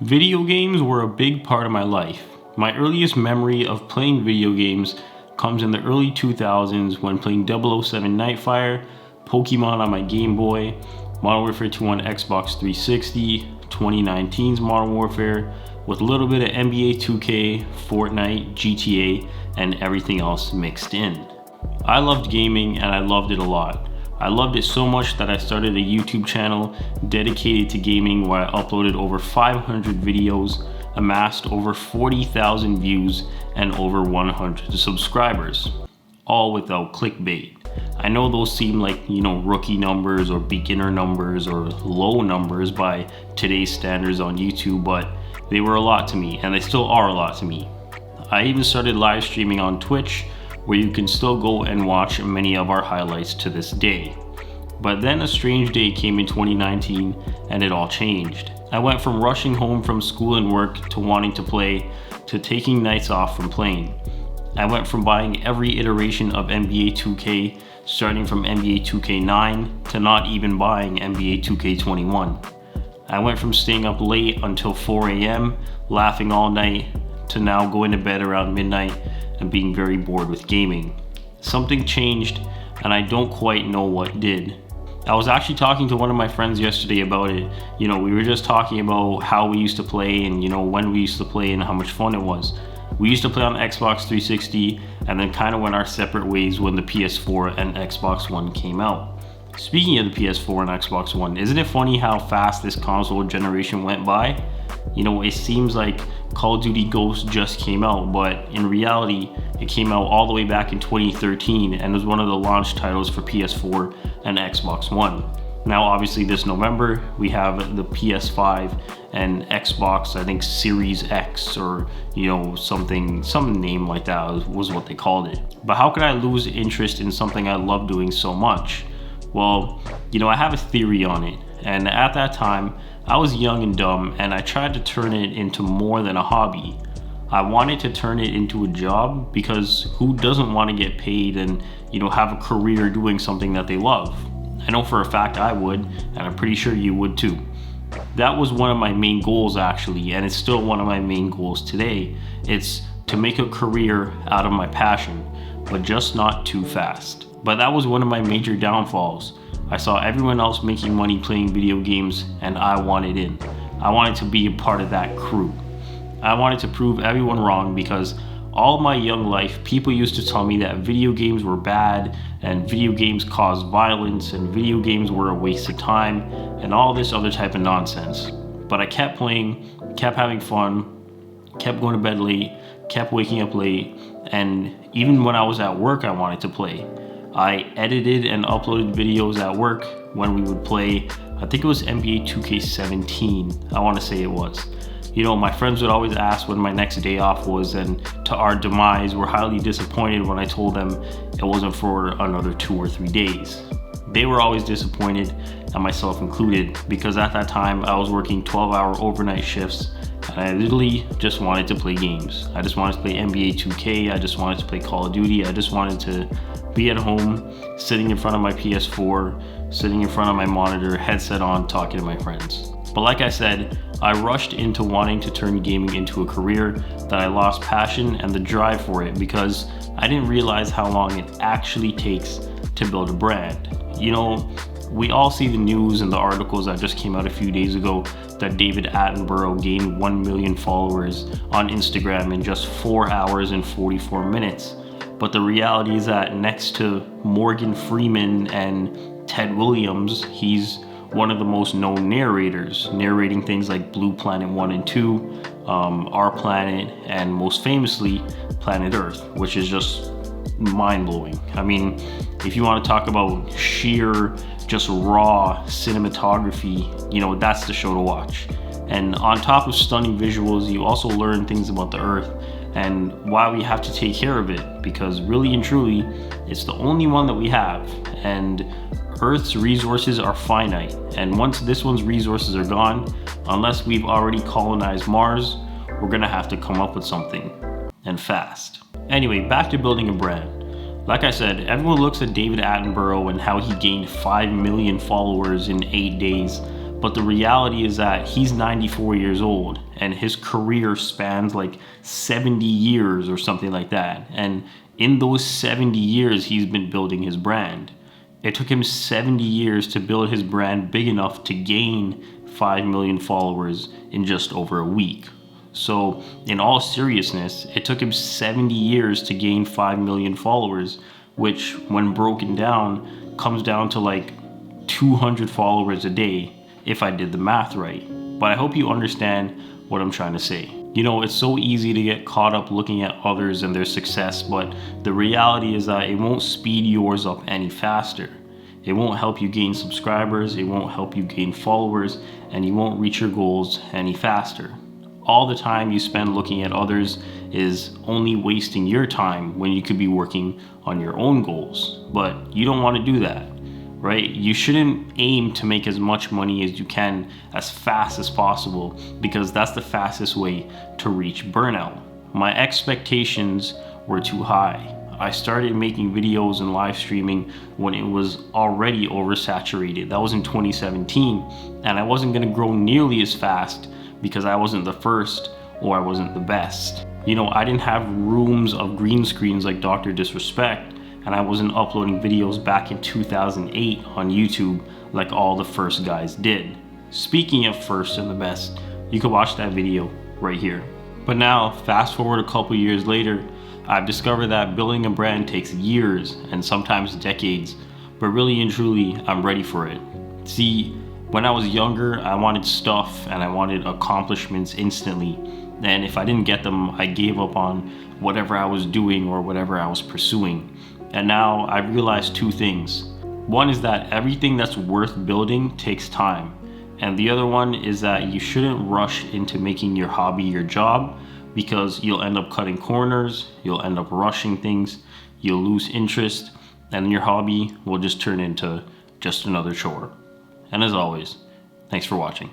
Video games were a big part of my life. My earliest memory of playing video games comes in the early 2000s when playing 007 Nightfire, Pokemon on my Game Boy, Modern Warfare 2 on Xbox 360, 2019's Modern Warfare, with a little bit of NBA 2K, Fortnite, GTA, and everything else mixed in. I loved gaming and I loved it a lot. I loved it so much that I started a YouTube channel dedicated to gaming where I uploaded over 500 videos, amassed over 40,000 views, and over 100 subscribers, all without clickbait. I know those seem like, rookie numbers or beginner numbers or low numbers by today's standards on YouTube, but they were a lot to me and they still are a lot to me. I even started live streaming on Twitch, where you can still go and watch many of our highlights to this day. But then a strange day came in 2019 and it all changed. I went from rushing home from school and work to wanting to play to taking nights off from playing. I went from buying every iteration of NBA 2K, starting from NBA 2K9 to not even buying NBA 2K21. I went from staying up late until 4 a.m., laughing all night, to now going to bed around midnight and being very bored with gaming. Something changed and I don't quite know what did. I was actually talking to one of my friends yesterday about it. We were just talking about how we used to play and when we used to play and how much fun it was. We used to play on Xbox 360 and then kind of went our separate ways when the PS4 and Xbox One came out. Speaking of the PS4 and Xbox One, isn't it funny how fast this console generation went by? It seems like Call of Duty Ghosts just came out, but in reality, it came out all the way back in 2013 and was one of the launch titles for PS4 and Xbox One. Now, obviously, this November, we have the PS5 and Xbox, I think Series X or, some name like that was what they called it. But how could I lose interest in something I love doing so much? Well, I have a theory on it. And at that time, I was young and dumb and I tried to turn it into more than a hobby. I wanted to turn it into a job because who doesn't want to get paid and, have a career doing something that they love? I know for a fact I would, and I'm pretty sure you would too. That was one of my main goals actually, and it's still one of my main goals today. It's to make a career out of my passion, but just not too fast. But that was one of my major downfalls. I saw everyone else making money playing video games and I wanted in. I wanted to be a part of that crew. I wanted to prove everyone wrong because all my young life, people used to tell me that video games were bad and video games caused violence and video games were a waste of time and all this other type of nonsense. But I kept playing, kept having fun, kept going to bed late, kept waking up late, and even when I was at work, I wanted to play. I edited and uploaded videos at work when we would play, I think it was NBA 2K17, I want to say it was. My friends would always ask when my next day off was, and to our demise, were highly disappointed when I told them it wasn't for another 2 or 3 days. They were always disappointed, and myself included, because at that time I was working 12-hour overnight shifts and I literally just wanted to play games. I just wanted to play NBA 2K, I just wanted to play Call of Duty, I just wanted to be at home, sitting in front of my PS4, sitting in front of my monitor, headset on, talking to my friends. But like I said, I rushed into wanting to turn gaming into a career that I lost passion and the drive for it because I didn't realize how long it actually takes to build a brand. We all see the news and the articles that just came out a few days ago that David Attenborough gained 1 million followers on Instagram in just 4 hours and 44 minutes. But the reality is that next to Morgan Freeman and Ted Williams, he's one of the most known narrators, narrating things like Blue Planet 1 and 2, Our Planet, and most famously, Planet Earth, which is just mind-blowing. I mean, if you want to talk about sheer, just raw cinematography, that's the show to watch. And on top of stunning visuals, you also learn things about the Earth and why we have to take care of it, because really and truly, it's the only one that we have. And Earth's resources are finite, and once this one's resources are gone, unless we've already colonized Mars, we're gonna have to come up with something, and fast. Anyway, back to building a brand. Like I said, everyone looks at David Attenborough and how he gained 5 million followers in 8 days, But the reality is that he's 94 years old and his career spans like 70 years or something like that. And in those 70 years, he's been building his brand. It took him 70 years to build his brand big enough to gain 5 million followers in just over a week. So in all seriousness, it took him 70 years to gain 5 million followers, which when broken down comes down to like 200 followers a day if I did the math right. But I hope you understand what I'm trying to say. You know, it's so easy to get caught up looking at others and their success, but the reality is that it won't speed yours up any faster. It won't help you gain subscribers, it won't help you gain followers, and you won't reach your goals any faster. All the time you spend looking at others is only wasting your time when you could be working on your own goals. But you don't want to do that, right? You shouldn't aim to make as much money as you can as fast as possible, because that's the fastest way to reach burnout. My expectations were too high. I started making videos and live streaming when it was already oversaturated. That was in 2017, and I wasn't going to grow nearly as fast because I wasn't the first or I wasn't the best. You know, I didn't have rooms of green screens like Dr. Disrespect, and I wasn't uploading videos back in 2008 on YouTube like all the first guys did. Speaking of first and the best, you can watch that video right here. But now, fast forward a couple years later, I've discovered that building a brand takes years and sometimes decades, but really and truly, I'm ready for it. See, when I was younger, I wanted stuff and I wanted accomplishments instantly. And if I didn't get them, I gave up on whatever I was doing or whatever I was pursuing. And now I realized two things. One is that everything that's worth building takes time. And the other one is that you shouldn't rush into making your hobby your job, because you'll end up cutting corners, you'll end up rushing things, you'll lose interest, and your hobby will just turn into just another chore. And as always, thanks for watching.